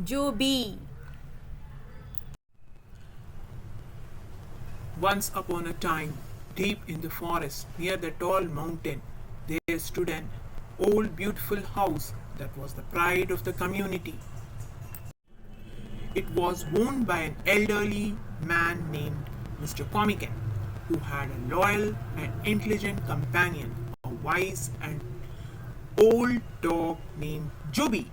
JOBE. Once upon a time, deep in the forest near the tall mountain, there stood an old beautiful house that was the pride of the community. It was owned by an elderly man named Mr. Comican, who had a loyal and intelligent companion, a wise and old dog named Joby.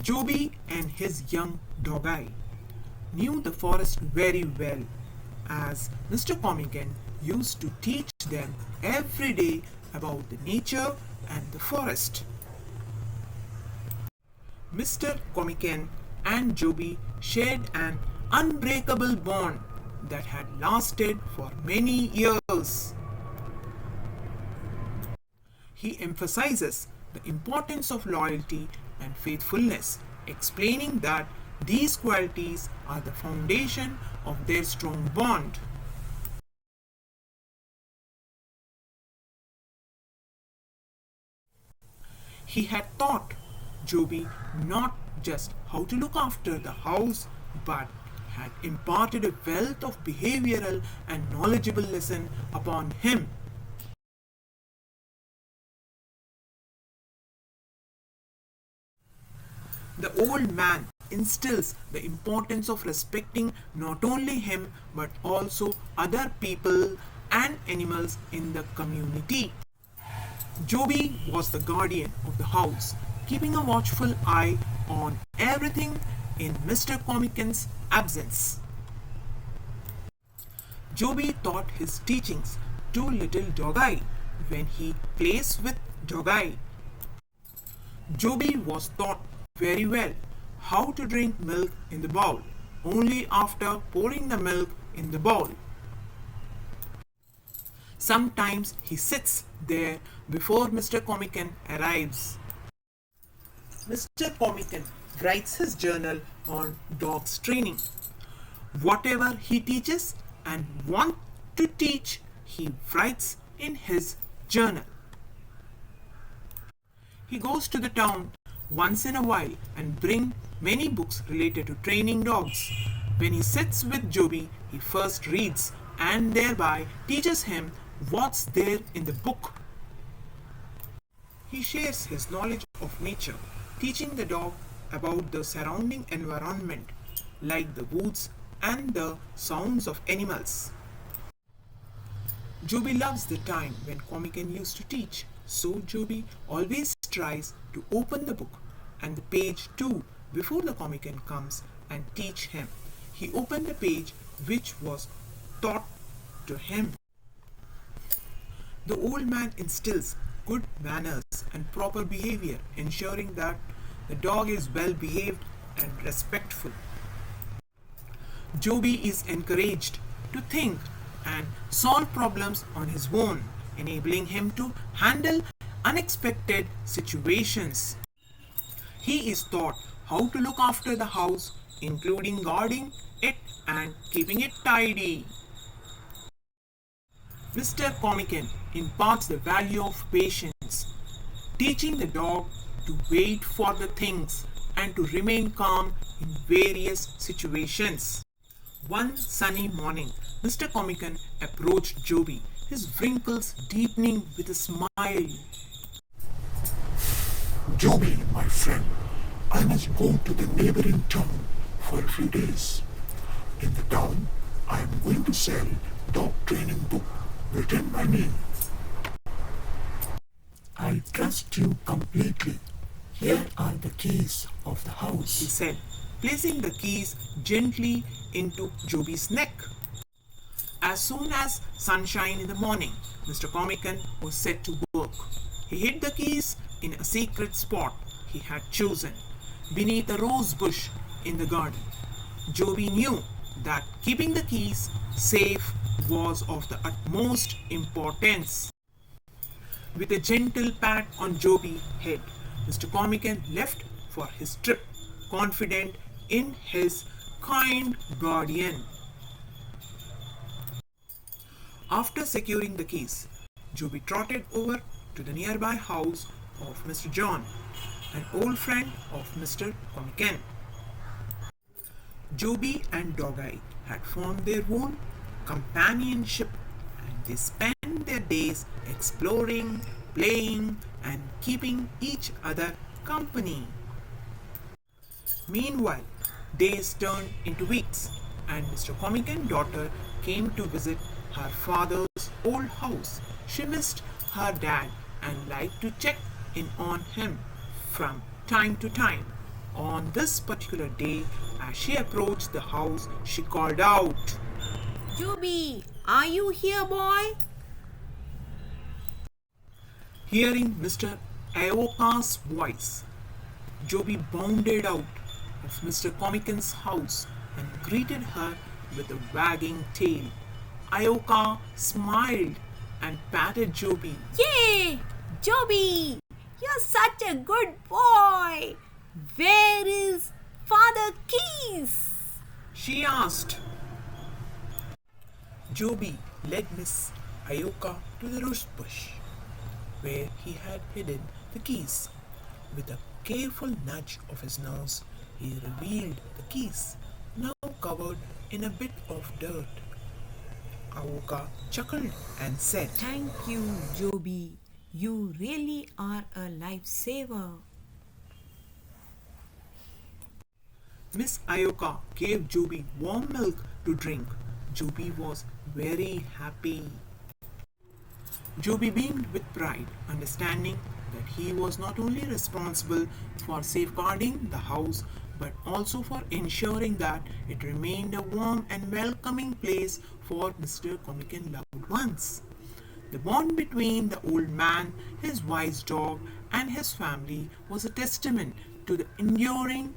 Joby and his young doggy knew the forest very well, as Mr. Comican used to teach them every day about the nature and the forest. Mr. Comican and Joby shared an unbreakable bond that had lasted for many years. He emphasizes the importance of loyalty and faithfulness, explaining that these qualities are the foundation of their strong bond. He had taught Joby not just how to look after the house, but had imparted a wealth of behavioral and knowledgeable lesson upon him. The old man instills the importance of respecting not only him but also other people and animals in the community. Joby was the guardian of the house, keeping a watchful eye on everything in Mr. Comican's absence. Joby taught his teachings to little Doggy when he plays with Doggy. Joby was taught very well how to drink milk in the bowl, only after pouring the milk in the bowl. Sometimes he sits there before Mr. Comican arrives. Mr. Comican writes his journal on dogs training. Whatever he teaches and wants to teach, he writes in his journal. He goes to the town once in a while and brings many books related to training dogs. When he sits with Joby, he first reads and thereby teaches him what's there in the book. He shares his knowledge of nature, teaching the dog about the surrounding environment, like the woods and the sounds of animals. Joby loves the time when Comican used to teach, so Joby always tries to open the book and the page too before the Comican comes and teach him. He opened the page which was taught to him. The old man instills good manners and proper behavior, ensuring that the dog is well behaved and respectful. Joby is encouraged to think and solve problems on his own, enabling him to handle unexpected situations. He is taught how to look after the house, including guarding it and keeping it tidy. Mr. Comican imparts the value of patience, teaching the dog to wait for the things and to remain calm in various situations. One sunny morning, Mr. Comican approached Joby, his wrinkles deepening with a smile. Joby, my friend, I must go to the neighboring town for a few days. In the town, I am going to sell dog training book written by me. I trust you completely. Here are the keys of the house, He said, placing the keys gently into Joby's neck. As soon as sunshine in the morning, Mr. Comican was set to work. He hid the keys in a secret spot he had chosen, beneath a rose bush in the garden. Joby knew that keeping the keys safe was of the utmost importance. With a gentle pat on Joby's head, Mr. Comican left for his trip, confident in his kind guardian. After securing the keys, Joby trotted over to the nearby house of Mr. John, an old friend of Mr. Comican. Joby and Dogeye had formed their own companionship and they spent their days exploring, playing, and keeping each other company. Meanwhile, days turned into weeks, and Mr. Comican's daughter came to visit her father's old house. She missed her dad and liked to check in on him from time to time. On this particular day, as she approached the house, she called out, Joby, are you here, boy? Hearing Mr. Aoka's voice, Joby bounded out of Mr. Comican's house and greeted her with a wagging tail. Aoka smiled and patted Joby. Yay! Joby, you're such a good boy. Where is Father Keys? She asked. Joby led Miss Aoka to the rose bush, where he had hidden the keys. With a careful nudge of his nose, he revealed the keys, now covered in a bit of dirt. Aoka chuckled and said, Thank you, Joby. You really are a lifesaver. Miss Aoka gave Joby warm milk to drink. Joby was very happy. Joby beamed with pride, understanding that he was not only responsible for safeguarding the house but also for ensuring that it remained a warm and welcoming place for Mr. Comican loved ones. The bond between the old man, his wise dog, and his family was a testament to the enduring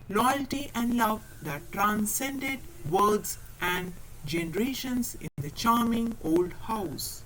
loyalty and love that transcended words and generations in the charming old house.